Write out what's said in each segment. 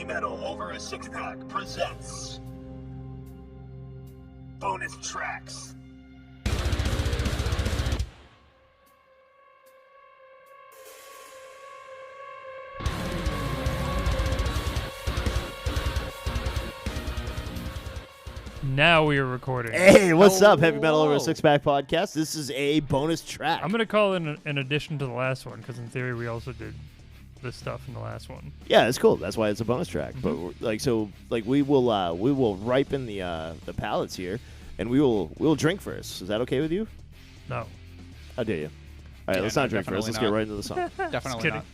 Heavy Metal Over a Six Pack presents bonus tracks. Now we are recording. Hey, what's up, Heavy Metal Over a Six Pack podcast? This is a bonus track. I'm gonna call it an addition to the last one because in theory we also did this stuff in the last one. Yeah, it's cool. That's why it's a bonus track. But we will ripen the palates here, and we'll drink first. Is that okay with you? No. How dare you? All right, let's not drink first. Let's get right into the song. Definitely not.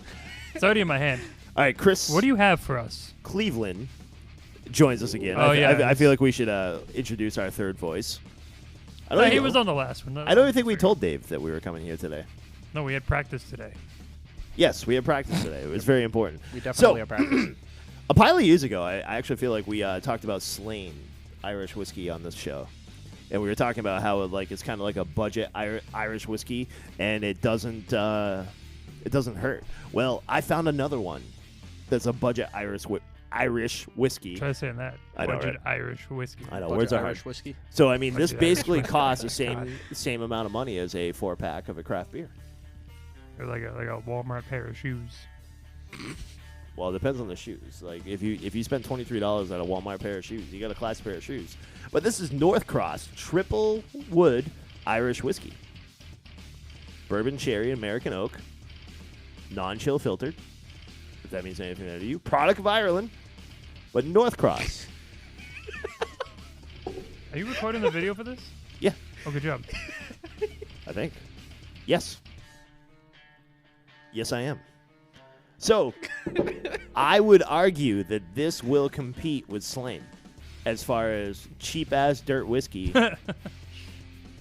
It's already in my hand. All right, Chris. What do you have for us? Cleveland joins us again. Oh, I feel like we should introduce our third voice. He was on the last one. I don't even think we told Dave that we were coming here today. No, we had practice today. Yes, we had practice today. It was very important. We definitely have practice. A pile of years ago, I actually feel like we talked about Slane Irish whiskey on this show. And we were talking about how it's kind of like a budget Irish whiskey, and it doesn't hurt. Well, I found another one that's a budget Irish whiskey. Try saying that. I know, Budget right? Irish whiskey. I know, Budget words are Irish hard. whiskey. So, I mean, this Budget Irish basically whiskey. costs the God. same amount of money as a 4-pack of a craft beer. Or like a Walmart pair of shoes. Well, it depends on the shoes. Like if you spend $23 on a Walmart pair of shoes, you got a classy pair of shoes. But this is North Cross Triple Wood Irish Whiskey. Bourbon Cherry American Oak. Non-chill filtered. If that means anything to you. Product of Ireland. But North Cross. Are you recording the video for this? Yeah, Oh, good job. I think. Yes. Yes, I am. So, I would argue that this will compete with Slane as far as cheap-ass dirt whiskey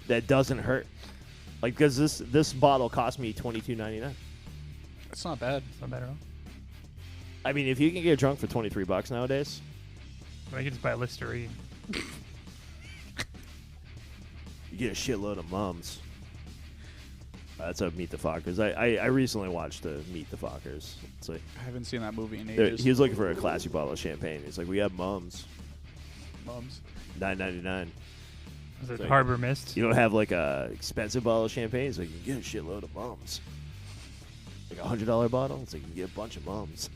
that doesn't hurt. Like, because this bottle cost me $22.99. It's not bad. It's not bad at all. I mean, if you can get drunk for $23 nowadays, I can just buy Listerine. you get a shitload of mums. That's a Meet the Fockers. I recently watched Meet the Fockers. It's like I haven't seen that movie in he ages. was looking for a classy bottle of champagne. He's like, we have mums, Mums. $9.99. Is it like- Harbor Mist? You don't have like a expensive bottle of champagne. It's like you can get a shitload of mums. Like $100 bottle. It's like you can get a bunch of mums.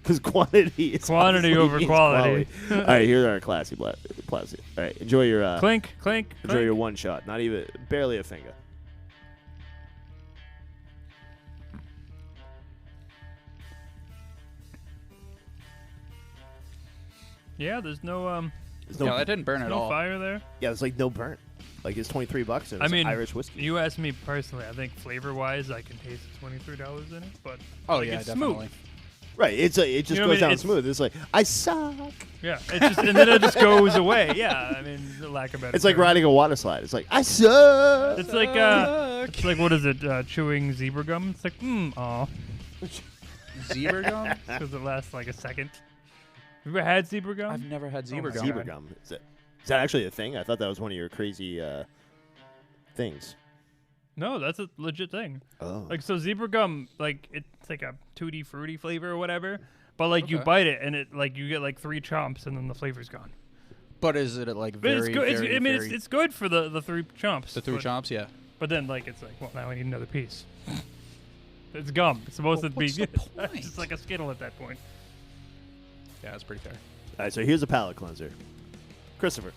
Because quantity is Quantity over means quality. All right, here are our classy. All right, enjoy your Clink, clink, enjoy clink. your one shot. Not even barely a finger. Yeah, there's no There's No, no, that didn't burn at no all. fire there. yeah, there's like no burnt. Like it's $23 and I it's mean, Irish whiskey. You asked me personally. I think flavor-wise, I can taste the $23 in it, but Oh like, yeah, it's definitely. smooth. Right, it just You know goes what I mean? down It's- smooth. It's like I suck. Yeah, it's just and then it just goes away. Yeah, I mean, the lack of better. It's like term. riding a water slide. It's like I suck. It's like what is it? Chewing zebra gum. It's like aw, Zebra gum? because it lasts like a second. You ever had zebra gum? I've never had Oh zebra my gum. Zebra God. gum. Is that actually a thing? I thought that was one of your crazy things. No, that's a legit thing. Oh. Like so, zebra gum, like it's like a tutti fruity flavor or whatever. But like you Okay. bite it and it like you get like 3 chomps and then the flavor's gone. But is it like But very, it's good. very, I mean, very it's good for the 3 chomps. the 3 but, chomps? Yeah. But then like it's like, well, now I need another piece. It's gum. It's supposed Well, to be what's the it's just point? like a Skittle at that point. Yeah, it's pretty fair. All right, so here's a palate cleanser. Christopher,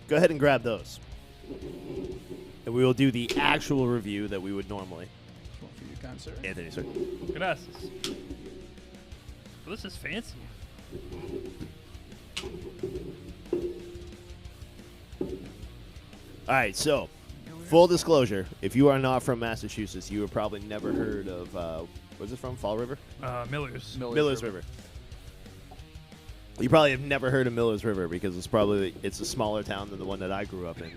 go ahead and grab those. And we will do the actual review that we would normally. This one for you, kind sir. Anthony, sir. Gracias. Well, this is fancy. All right, so full disclosure, if you are not from Massachusetts, you have probably never heard of, where's it from, Fall River? Miller's. Miller's River. You probably have never heard of Miller's River because it's a smaller town than the one that I grew up in,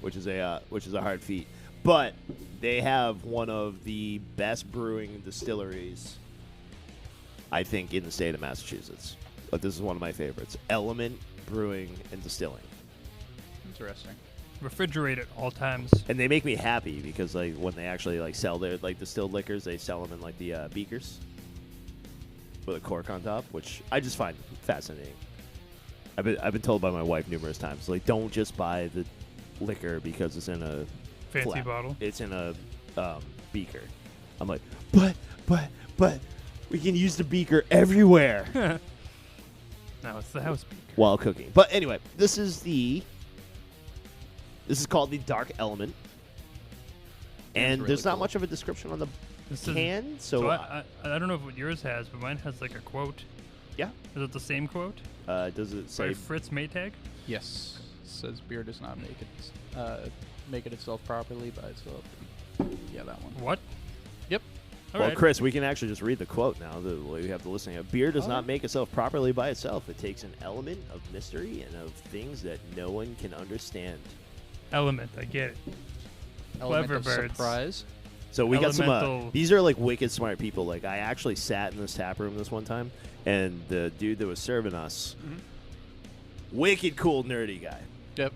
which is a hard feat. But they have one of the best brewing distilleries, I think, in the state of Massachusetts. But this is one of my favorites: Element Brewing and Distilling. Interesting. Refrigerate at all times. And they make me happy because like when they actually like sell their like distilled liquors, they sell them in like the beakers. with a cork on top, which I just find fascinating. I've been told by my wife numerous times, like, don't just buy the liquor because it's in a Fancy flat. bottle. It's in a beaker. I'm like, but we can use the beaker everywhere No, it's the house beaker. while cooking. But anyway, this is called the Dark Element, and really there's not cool. much of a description on the This is- can. So I don't know what yours has, but mine has like a quote. Yeah. Is it the same quote? Does it By say? Fritz Maytag? Yes. Says beer does not make it itself properly by itself. Yeah, that one. What? Yep. All Well, right. Chris, we can actually just read the quote now. We have to listen. Beer does not make itself properly by itself. It takes an element of mystery and of things that no one can understand. Element. I get it. Element Clever of birds. surprise. So we got some. Elemental. These are like wicked smart people. Like I actually sat in this tap room this one time, and the dude that was serving us, wicked cool nerdy guy. Yep.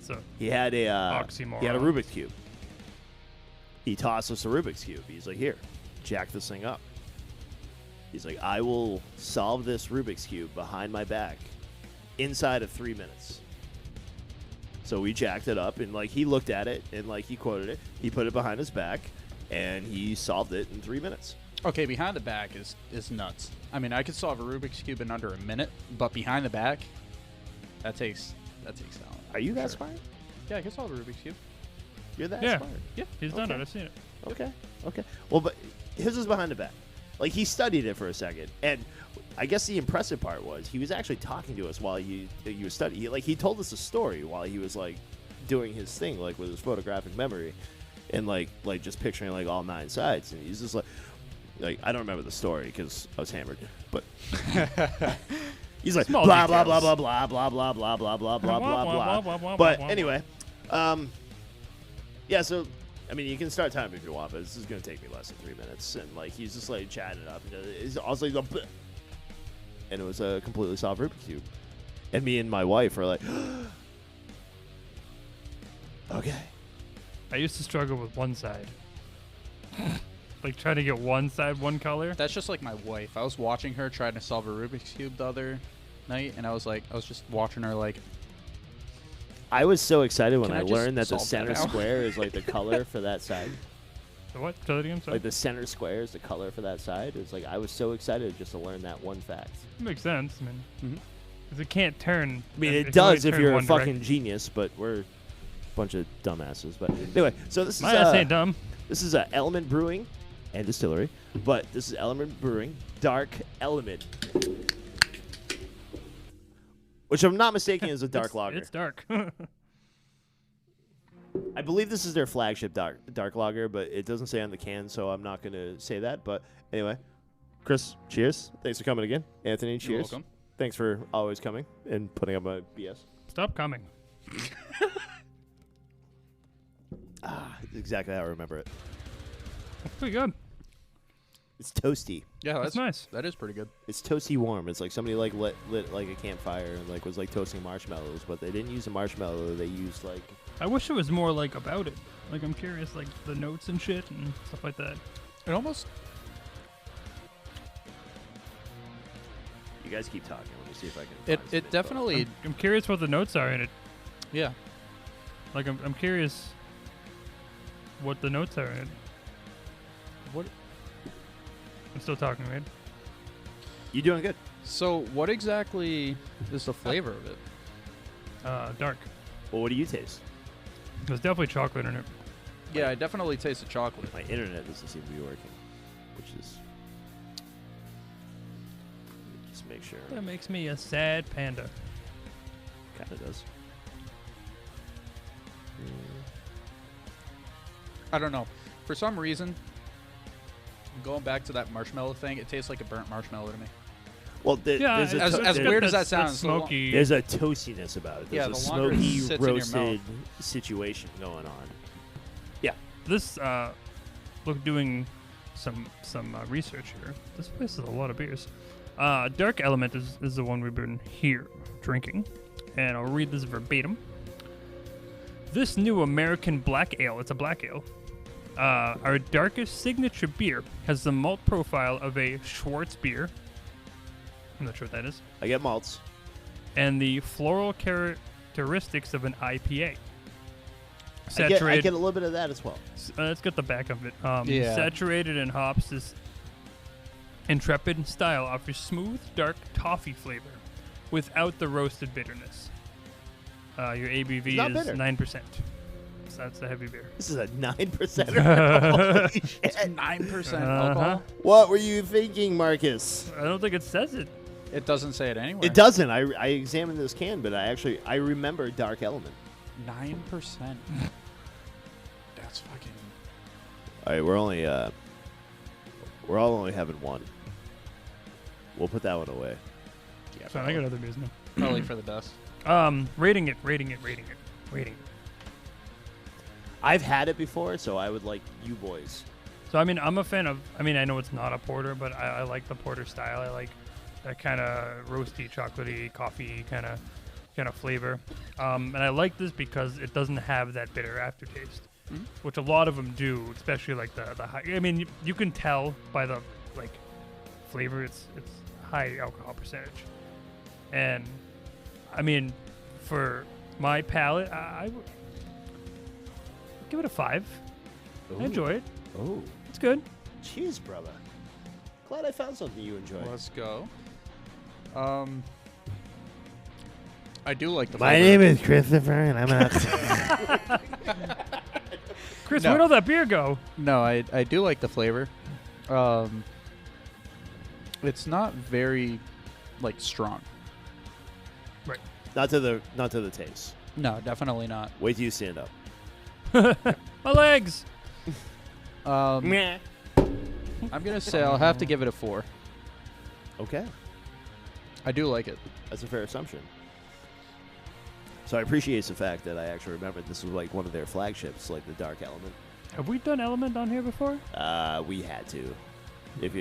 So He had a Oxymoron. He had a Rubik's cube. He tossed us a Rubik's cube. He's like, "Here, jack this thing up." He's like, "I will solve this Rubik's cube behind my back inside of 3 minutes." So we jacked it up, and like he looked at it, and like he quoted it. He put it behind his back, and he solved it in 3 minutes. Okay, behind the back is nuts. I mean, I could solve a Rubik's cube in under a minute, but behind the back, that takes talent. Are you for that sure. smart? Yeah, I can solve a Rubik's cube. You're that Yeah. smart. Yeah. He's done Okay. it. I've seen it. Okay. Well, but his was behind the back. Like he studied it for a second, and I guess the impressive part was he was actually talking to us while you were studying. Like he told us a story while he was like doing his thing, like with his photographic memory, and like just picturing like all 9 sides. And he's just like I don't remember the story because I was hammered, but he's like Small blah blah details. blah blah blah blah blah blah blah blah blah blah blah. But anyway, yeah. So I mean, you can start time if you want, but this is gonna take me less than 3 minutes. And like he's just like chatting it up, and it's also like, and it was a completely solved Rubik's cube. And me and my wife were like, okay. I used to struggle with one side. Like trying to get one side one color. That's just like my wife. I was watching her trying to solve a Rubik's cube the other night, and I was just watching her like, I was so excited when Can I I just learned that the solve that center now? square is like the color for that side. So what? Tell it again. Sorry. Like the center square is the color for that side. It's like I was so excited just to learn that one fact. Makes sense. I mean, Mhm. 'cause it can't turn. I mean, if it you only does if turn you're a one fucking direction. genius, but we're a bunch of dumbasses. But anyway, so this is My ass ain't dumb. this is Element Brewing and Distillery, but this is Element Brewing Dark Element, which if I'm not mistaken is a dark lager. It's dark. I believe this is their flagship dark lager, but it doesn't say on the can, so I'm not going to say that. But anyway, Chris, cheers. Thanks for coming again. Anthony, cheers. You're welcome. Thanks for always coming and putting up my BS. Stop coming. Exactly how I remember it. That's pretty good. It's toasty. Yeah, That's nice. That is pretty good. It's toasty warm. It's like somebody like lit like a campfire and like was like toasting marshmallows, but they didn't use a marshmallow. They used like I wish it was more like about it. Like I'm curious, like the notes and shit and stuff like that. It almost. you guys keep talking. Let me see if I can. It find some it info. definitely. I'm curious what the notes are in it. Yeah. Like I'm curious what the notes are in it. What? I'm still talking, right? You doing good? So what exactly is the flavor of it? Dark. Well, what do you taste? There's definitely chocolate in it. Yeah, I definitely taste the chocolate. My internet doesn't seem to be working, which is just make sure. That makes me a sad panda. Kind of does. I don't know. For some reason, going back to that marshmallow thing, it tastes like a burnt marshmallow to me. Well, Yeah, there's a as- to- as there- weird as that that's sounds, the lo- smoky. there's a toastiness about it. Yeah, There's a the longer it smoky, sits in your roasted mouth. situation going on. This look doing some research here. This place has a lot of beers. Dark Element is the one we've been here drinking, and I'll read this verbatim. This new American black ale, it's a black ale, Our darkest signature beer has the malt profile of a Schwartz beer. I'm not sure what that is. I get malts. And the floral characteristics of an IPA. I get a little bit of that as well. Let's get the back of it. Yeah. Saturated in hops, this intrepid style offers smooth, dark toffee flavor without the roasted bitterness. Your ABV It's not is bitter. 9%. So that's a heavy beer. This is a 9%. Holy shit. 9% Uh-huh. alcohol. What were you thinking, Marcus? I don't think it says it. It doesn't say it anywhere. It doesn't. I examined this can, but I remember Dark Element. 9%. That's fucking. All right, we're all only having one. We'll put that one away. Yeah, So I got other beers now. probably for the best. Rating it. I've had it before, so I would like you boys. So, I mean, I'm a fan of, I know it's not a porter, but I like the porter style. I like that kind of roasty, chocolatey, coffee kind of flavor. And I like this because it doesn't have that bitter aftertaste, which a lot of them do, especially like the high. I mean, you can tell by the, like, flavor, it's high alcohol percentage. And, I mean, for my palate, I would give it a 5. I enjoy it. Oh, It's good. cheers, brother. Glad I found something you enjoy. Let's go. I do like the My flavor. name is Christopher, and I'm out. Chris, No. where'd all that beer go? No, I do like the flavor. It's not very like strong. not to the taste. No, definitely not. Wait till you stand up. My legs. I'm gonna say I'll have to give it a 4. Okay, I do like it. that's a fair assumption. So I appreciate the fact that I actually remembered this was like one of their flagships, like the Dark Element. Have we done Element on here before? We had to. If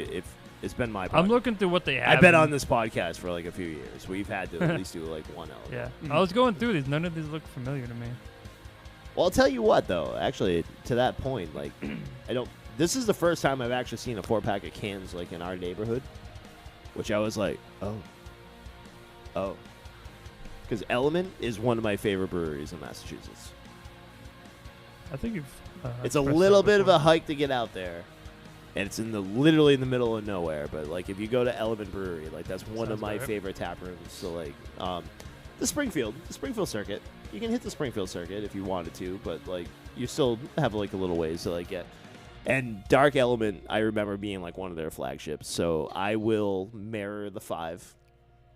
it's been my. I'm looking through what they have. I've been on this podcast for like a few years. We've had to at least do like one element. Yeah. I was going through these. None of these look familiar to me. Well, I'll tell you what, though. Actually, to that point, like, I don't. This is the first time I've actually seen a 4-pack of cans like in our neighborhood, which I was like, oh, because Element is one of my favorite breweries in Massachusetts. I think you've. It's a expressed little that bit of before. a hike to get out there, and it's literally in the middle of nowhere. But like, if you go to Element Brewery, like that's one of Sounds my about right. favorite tap rooms. So like, the Springfield circuit. You can hit the Springfield circuit if you wanted to, but like, you still have like a little ways to like get. And Dark Element, I remember being like one of their flagships. So I will mirror the 5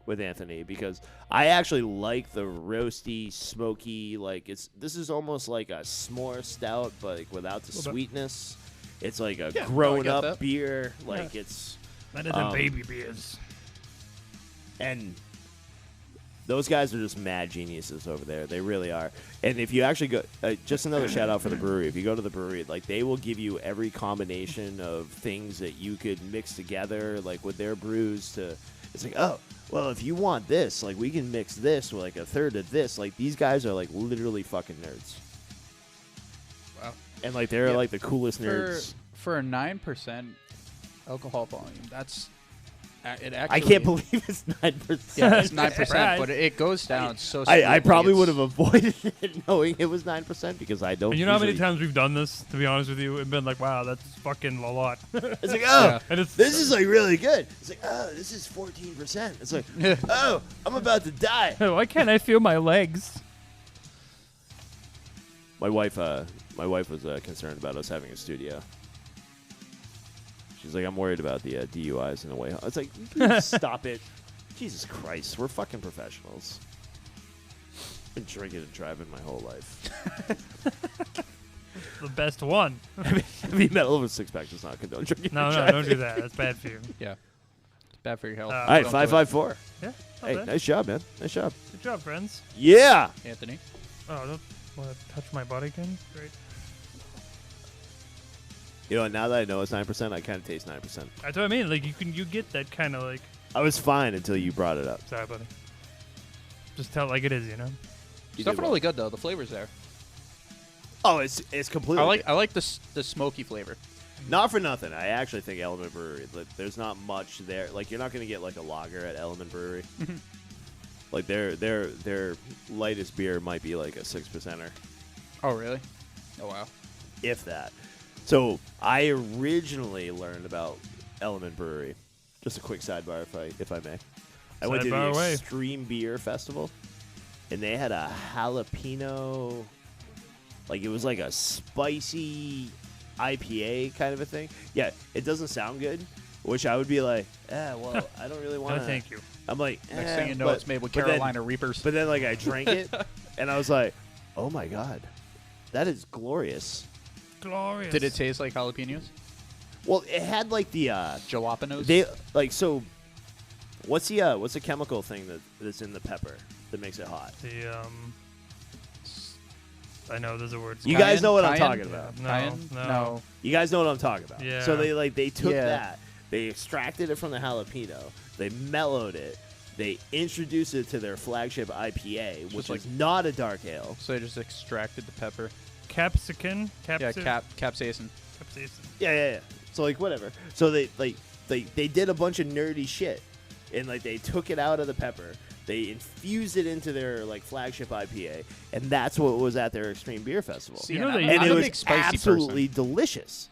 with Anthony because I actually like the roasty, smoky. Like this is almost like a s'more stout, but like without the Little bit. sweetness. It's like a Yeah, no, I grown get up that. beer. Like it's That isn't baby beers. and those guys are just mad geniuses over there. They really are. And if you actually go, just another shout out for the brewery. If you go to the brewery, like they will give you every combination of things that you could mix together, like with their brews. It's like, oh, well, if you want this, like we can mix this with like a third of this. Like these guys are like literally fucking nerds. Wow. And like they're Yeah. like the coolest nerds. For a 9% alcohol volume, that's it. Actually, I can't believe it's 9%. Yeah, it's 9%, Surprise. but it goes down so. I smoothly. probably would It's- have avoided it knowing it was 9% because I don't. And you know how many usually- times we've done this, to be honest with you, and been like, wow, that's fucking a lot. It's like, oh, Yeah. And it's this is like really good. It's like, oh, this is 14%. It's like, oh, I'm about to die. Why can't I feel my legs? My wife was concerned about us having a studio. She's like, I'm worried about the DUIs in the way home. It's like, please stop it. Jesus Christ, we're fucking professionals. Been drinking and driving my whole life. The best one. Heavy metal over 6-pack does not condone drinking. No, and no, driving. don't do that. That's bad for you. Yeah, it's bad for your health. All All right, Don't do it. 554. Yeah, not Hey, bad. nice job, man. Nice job. Good job, friends. Yeah. Anthony. Oh, don't want to touch my body again? Great. You know, now that I know it's 9%, I kind of taste 9%. That's what I mean. Like, you get that kind of like, I was fine until you brought it up. sorry, buddy. Just tell it like it is, you know? You It's did definitely good though. The flavor's there. Oh, it's completely. I like the smoky flavor. Not for nothing. I actually think Element Brewery. There's not much there. Like you're not gonna get like a lager at Element Brewery. Like their lightest beer might be like a 6%er, Oh really? Oh wow. if that. So I originally learned about Element Brewery. Just a quick sidebar, if I may. I went to the Sidebar away. Extreme Beer Festival, and they had a jalapeno. Like it was like a spicy IPA kind of a thing. Yeah, it doesn't sound good, which I would be like, well, I don't really want No, to. thank you. I'm like, Next thing you know, but- it's made with but then- Carolina Reapers. But then, like, I drank it, and I was like, oh my god, that is glorious. Glorious. Did it taste like jalapenos? Well, it had like the Jalapenos? they like so. What's the chemical thing that's in the pepper that makes it hot? The I know there's a word. You guys Cayenne? know what I'm Cayenne? talking about. No, Cayenne? no. You guys know what I'm talking about. Yeah. So they took Yeah. that, they extracted it from the jalapeno, they mellowed it, they introduced it to their flagship IPA, which like- is not a dark ale. So they just extracted the pepper. Capsicum. Yeah, Capsicum. capsaicin. Yeah. So like whatever. So they did a bunch of nerdy shit, and like they took it out of the pepper, they infused it into their like flagship IPA, and that's what was at their Extreme Beer Festival. See, You know and they- I'm, and I'm it a was big spicy absolutely person. delicious.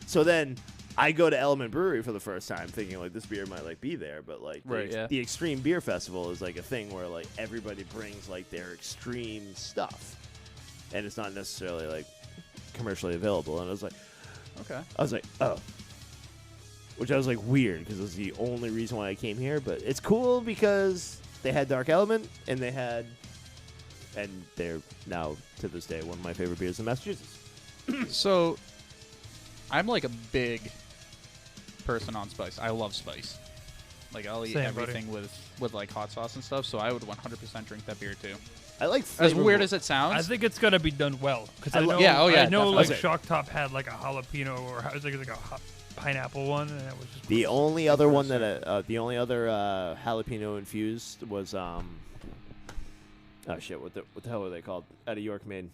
So then I go to Element Brewery for the first time, thinking like this beer might like be there, but like Right, yeah. the Extreme Beer Festival is like a thing where like everybody brings like their extreme stuff, and it's not necessarily like commercially available. And Okay. I was like, oh. Which I was like weird because it was the only reason why I came here, but it's cool because they had Dark Element and they're now to this day one of my favorite beers in Massachusetts. So, I'm like a big person on spice. I love spice. Like I'll eat Same, buddy. everything with like hot sauce and stuff. So I would 100% drink that beer too. I like As flavorful- weird as it sounds, I think it's gonna be done well because I I lo- know. Yeah, oh, yeah, I know. definitely. Like Okay. Shock Top had like a jalapeno or it was like a pineapple one, and it was just The only other one that the only other jalapeno infused was oh shit, what the hell were they called? Out of York, Maine.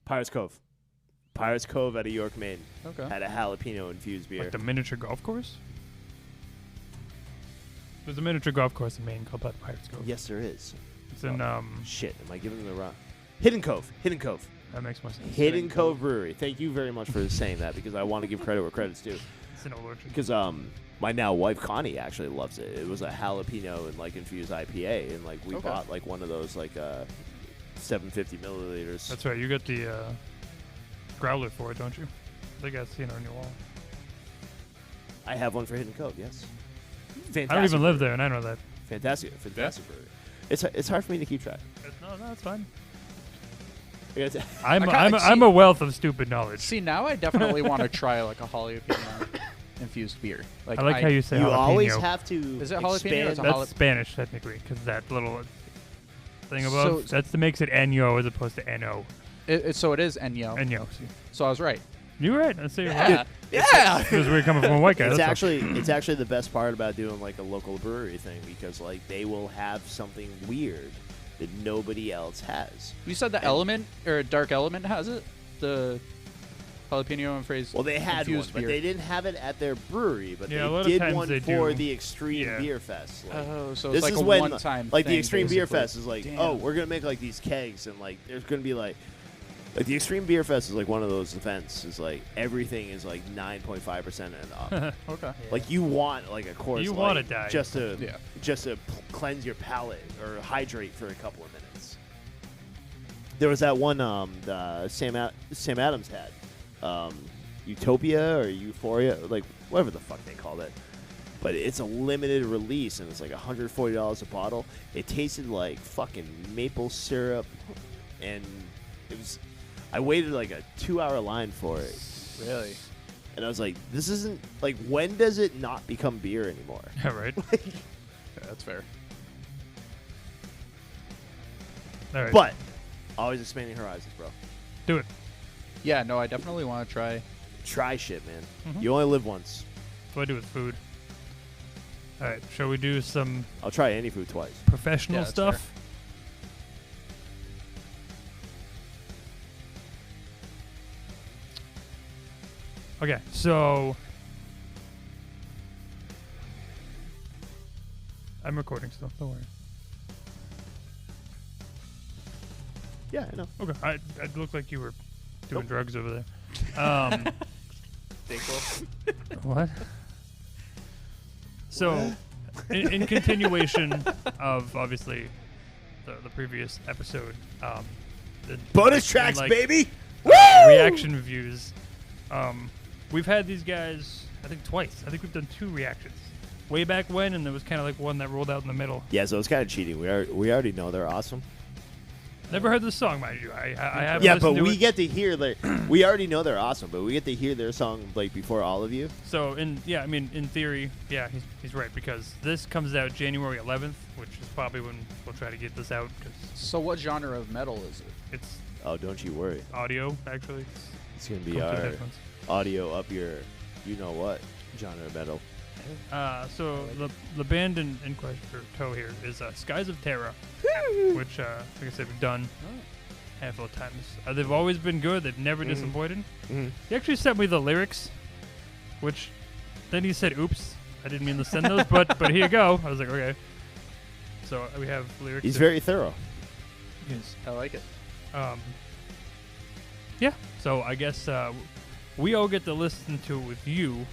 Pirates Cove. Pirates Cove out of York, Maine okay. had a jalapeno infused beer. like the miniature golf course. There's a miniature golf course in Maine called Pirates Cove. Yes, there is. It's in Shit, am I giving them the wrong? Hidden Cove. that makes more sense. Hidden Cove Brewery. Thank you very much for saying that because I want to give credit where credit's due. It's in Old Orchard. Because my now wife Connie actually loves it. It was a jalapeno and like infused IPA, and like we Okay. bought like one of those like 750 milliliters. That's right. You got the growler for it, don't you? I think I've seen it on your wall. I have one for Hidden Cove. Yes. Fantastic. I don't even live there, and I know that. Fantastic brewery. It's hard for me to keep track. No, it's fine. I gotta t- I'm a wealth of stupid knowledge. See, now I definitely want to try like a jalapeno infused beer. Like I like how you say you jalapeno. always have to Is it jalapeno or expand. is it That's Spanish technically, because that little thing above So- that's the makes it año as opposed to no. So it is Enyo. Año. See. So I was right. You're right. I say you're Yeah. right. Yeah. Because we're coming from a white guy. It's that's all. actually the best part about doing like a local brewery thing because like they will have something weird that nobody else has. You said the element or Dark Element has it. The jalapeno and phrase. Well, they had one, infused but beer. they didn't have it at their brewery. But Yeah, a lot they of did times one they for do. the Extreme Yeah. Beer Fest. Like, Oh, so this it's like is a when one-time like the thing, Extreme Beer basically. Fest is like, Damn. oh, we're gonna make like these kegs, and like there's gonna be like the Extreme Beer Fest is like one of those events. Is like everything is like 9.5% and up. Okay. Like you want like a course. You Light wanna die. just to Yeah. cleanse your palate or hydrate for a couple of minutes. There was that one the Sam Adams had, Utopia or Euphoria, like whatever the fuck they called it. But it's a limited release and it's like $140 a bottle. It tasted like fucking maple syrup, and it was. I waited like a 2-hour line for it. Really? And I was like, this isn't like, when does it not become beer anymore? Yeah, right. Yeah, that's fair. All right. But always expanding horizons, bro. do it. Yeah. No, I definitely want to try. Try shit, man. Mhm. You only live once. What do I do with food? All right. Shall we do some I'll try any food twice. professional Yeah, that's stuff? Okay, so I'm recording still. Don't worry. Yeah, I know. Okay, it looked like you were doing Nope. drugs over there. What? So, in continuation of obviously the previous episode, Bonus and, tracks, like, baby. reaction reviews. We've had these guys, I think twice. I think we've done 2 reactions. Way back when, and there was kind of like one that rolled out in the middle. Yeah, so it's kind of cheating. We already know they're awesome. Never heard this song, mind you. I haven't Yeah, but listened to we it. get to hear like we already know they're awesome, but we get to hear their song like before all of you. So, in theory, yeah, he's right, because this comes out January 11th, which is probably when we'll try to get this out, because So what genre of metal is it? it's Oh, don't you worry. audio, actually. It's gonna be Come to the our headphones. audio up your, you know what, genre metal. So the band in question for Toe here is Skies of Terra, which, like I said, we've done a handful of times. They've always been good. They've never disappointed. Mhm. He actually sent me the lyrics, which then he said, "Oops, I didn't mean to send those, but here you go." I was like, okay. So we have lyrics. He's very thorough. Yes. I like it. Yeah. So I guess we all get to listen to it with you.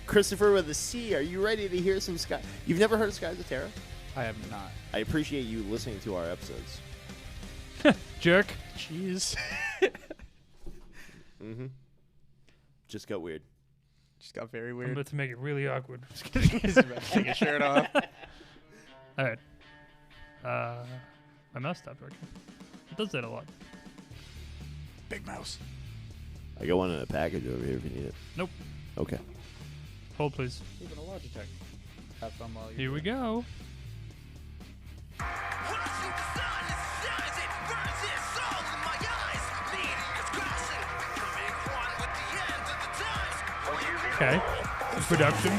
Christopher with a C, are you ready to hear some Sky? You've never heard of Skies of Terra? I have not. I appreciate you listening to our episodes. Jerk. Jeez. Mm-hmm. Just got weird. Just got very I'm weird. about to make it really awkward. He's about to take his shirt off. All right. My mouse stopped working. It does that a lot. Big mouse. I got one in a package over here if you need it. Nope. Okay. Hold, please. Even a Logitech. Have fun while you. Here we go. Okay. Production.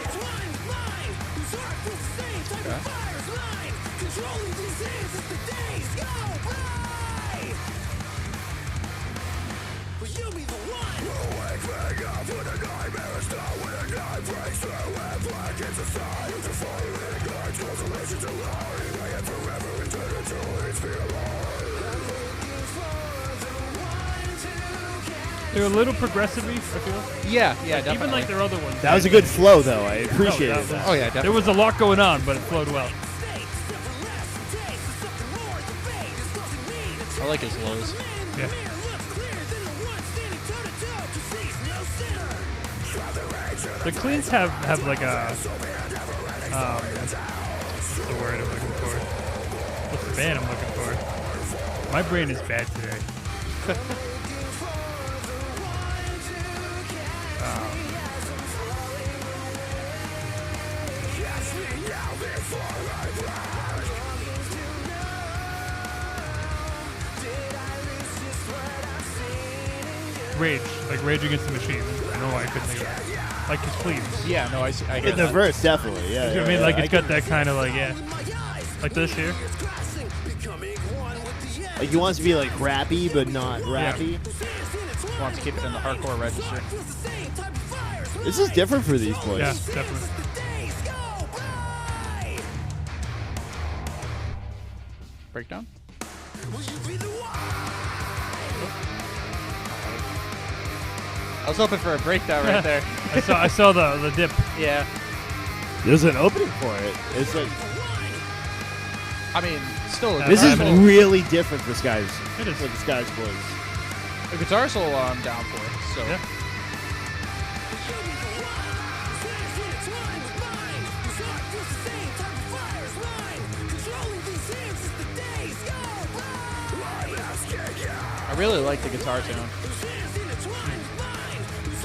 They're a little progressive-y, I feel. Yeah, definitely. Even like their other ones. That was a good flow, though. I appreciated that that. Oh yeah, definitely. There was a lot going on, but it flowed well. I like his lows. Yeah. The cleans have like a what's the word I'm looking for? What's the band I'm looking for? My brain is bad today. Rage, like Rage Against the Machine. I know why I couldn't think of that. Like his cleans. Yeah, no, I get In the that. verse, definitely. Yeah. You know what I mean? Like it's got that kind of like, yeah. Like this here. Like he wants to be like rappy, but not rappy. Wants to keep it in the hardcore register. This is different for these boys. Yeah, definitely. Breakdown. I was hoping for a breakdown right there. I saw the dip. Yeah. There's an opening for it. It's like I mean, still a this is guitar solo. really different for Skies. It is. For the Skies boys. A guitar solo I'm down for. So Yeah. I really like the guitar tone.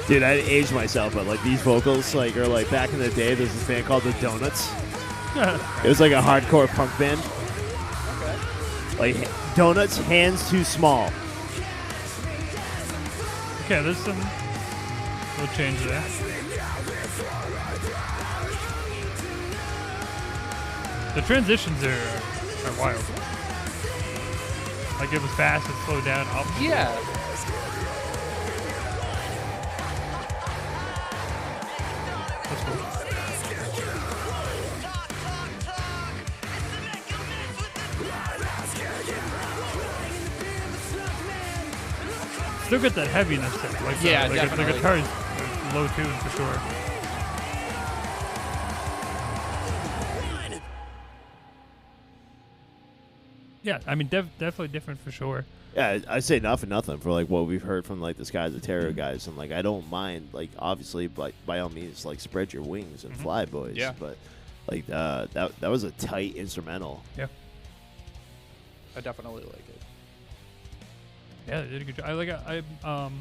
Dude, I aged myself, but like these vocals, like are like back in the day. There's this band called the Donuts. It was like a hardcore punk band. Like Donuts, hands too small. Okay, there's some little change there. The transitions are wild. Like it was fast and slowed down. Up. Yeah. still got that heaviness to it. Like Yeah, the definitely. guitar is low tuned for sure. Yeah, I mean, definitely different for sure. Yeah, I say not for nothing for like what we've heard from like the Skies of Terror guys, and like I don't mind like obviously, but by all means, like spread your wings and fly, boys. Yeah. But like that was a tight instrumental. Yeah. I definitely like it. Yeah, they did a good job.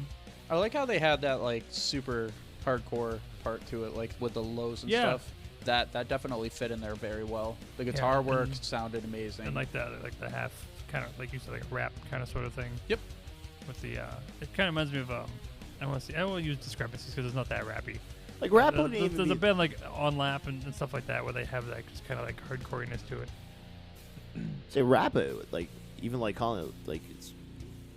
I like how they had that like super hardcore part to it, like with the lows and Yeah. stuff. That definitely fit in there very well. The guitar work and- sounded amazing. And like the half kind of like you said, like a rap kind of sort of thing. Yep. With the it kind of reminds me of I won't use discrepancies because it's not that rappy. Like rap wouldn't even There's be a band like On Lap and stuff like that where they have that just kind of like hardcoreness to it. say rap it like even like calling it like it's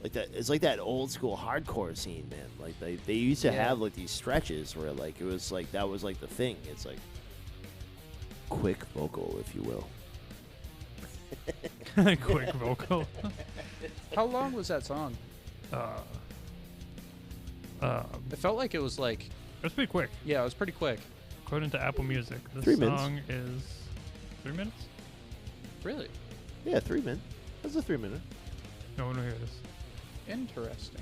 like that. It's like that old school hardcore scene, man. Like they used to Yeah. have like these stretches where like it was like that was like the thing. It's like quick vocal, if you will. Quick vocal. How long was that song? It felt like it was like, It was pretty quick. yeah, it was pretty quick. According to Apple Music, the 3 minutes. song is 3 minutes. Really Yeah, 3 minutes. That's a 3 minute. No one will hear this. interesting.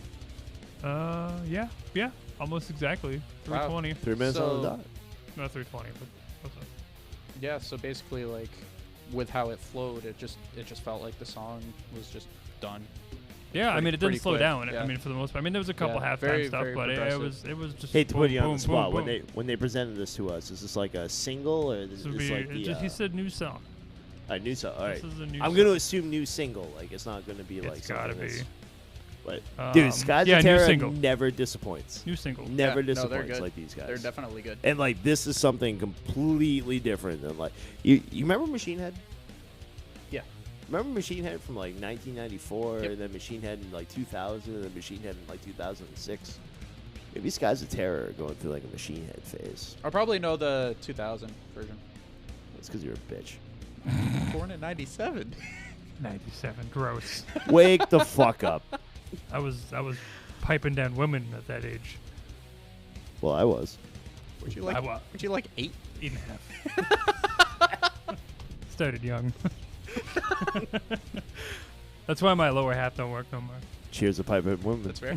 Yeah, almost exactly. Wow. 320. 3 minutes on the So- dot. Not 320, but what's up? Yeah, so basically, like, with how it flowed, it just felt like the song was just done. Yeah, I Pretty- mean, it pretty didn't slow quick, down. yeah. I mean, for the most part. I mean, there was a couple Yeah, halftime very, stuff, very but it progressive. was just. Hate to boom, put you on boom, the spot boom, when they presented this to us. Is this like a single or is This this would be, like the he said new song. a new song? All right, This is a new I'm song. gonna assume new single. Like it's not gonna be like It's gotta something be. that's- But dude, Skies yeah, of new Terra single. never disappoints. New single. Never Yeah, no, they're disappoints good. like these guys. They're definitely good. And like this is something completely different than like you remember Machine Head? Yeah. Remember Machine Head from like 1994 Yep. and then Machine Head in like 2000 and then Machine Head in like 2006? Maybe Skies of Terror are going through like a Machine Head phase. I'll probably know the 2000 version. That's because you're a bitch. Born in 97. 97. Gross. Wake the fuck up. I was piping down women at that age. Well, I was. Would you I like? wa- Would you like 8? 8.5. Started young. That's why my lower half don't work no more. Cheers to Pipe and Women. That's fair.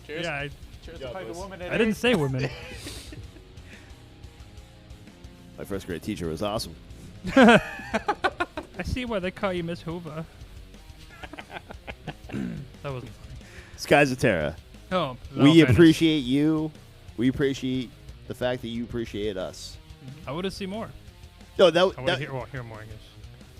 Cheers. Yeah, Cheers Yeah, to Pipe boys. a Woman. I didn't say women. My first grade teacher was awesome. I see why they call you Miss Hoover. That wasn't funny. Skies of Terra. Oh, in all We fairness, appreciate you. We appreciate the fact that you appreciate us. I want to see more. No, I want to that hear more, I guess.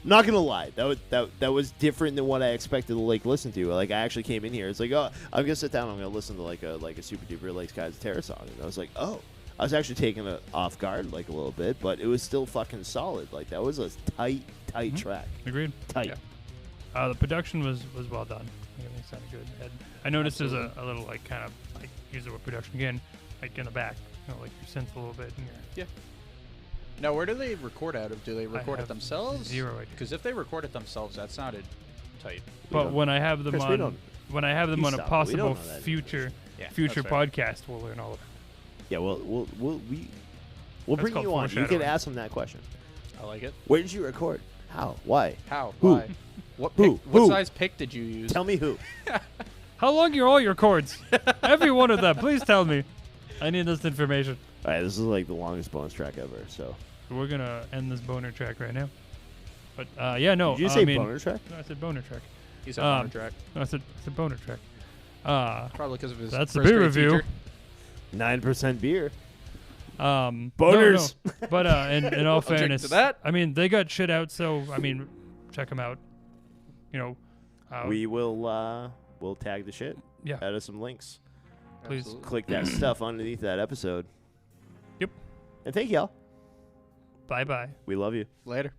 not gonna lie, that was different than what I expected to like listen to. Like I actually came in here, it's like, oh, I'm gonna sit down, I'm gonna listen to like a super duper like Skies of Terror song, and I was like, oh, I was actually taken off guard like a little bit, but it was still fucking solid. Like that was a tight track, Agreed. tight. The production was well done. Everything sounded good. And I noticed there's a little like kind of like use the word production again, like in the back, like your synth a little bit. And Yeah. Now, where do they record out of? Do they record it have themselves? zero idea. Because if they record it themselves, that sounded tight. But don't- when I have them Chris, we on, don't- when I have them you on a stop. We possible don't know that future Yeah, future that's fair. podcast, we'll learn all of it. Yeah, well, we'll That's bring called you on. You can foreshadowing. ask them that question. I like it. Where did you record? How? Why? How? Who? Why? What Who? pick, what Who? size pick did you use? Tell me who. How long are all your chords? Every one of them. Please tell me. I need this information. All right, this is like the longest bonus track ever. So, We're gonna end this boner track right now. But yeah, no. did you I say mean, boner track? No, I said boner track. He said Um, on track. No, I said boner track. Probably because of his. that's the first beer grade review. teacher. 9% beer. Boners. No. But in all I'll drink fairness, to that. I mean they got shit out, so I mean, check them out. You know, We will we'll tag the shit. yeah, Add us some links. please. Absolutely. Click that stuff underneath that episode. Yep. And thank y'all. Bye bye. We love you. Later.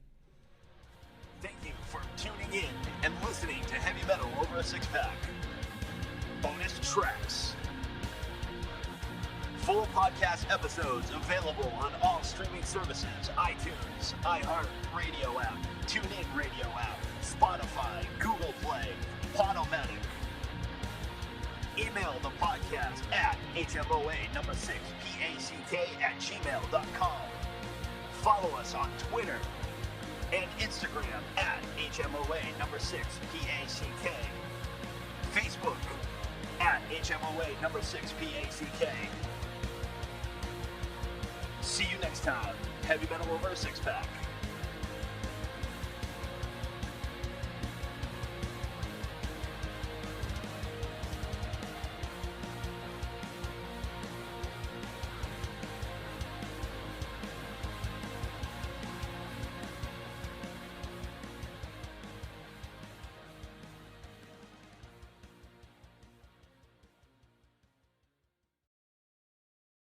Thank you for tuning in and listening to Heavy Metal Over a Six Pack. Bonus tracks. Full podcast episodes available on all streaming services: iTunes, iHeart Radio app, TuneIn Radio app, Spotify, Google Play, Podomatic. Email the podcast at hmoa6pack@gmail.com. Follow us on Twitter and Instagram at hmoa6pack. Facebook at hmoa6pack. See you next time. Heavy Metal over a 6-pack.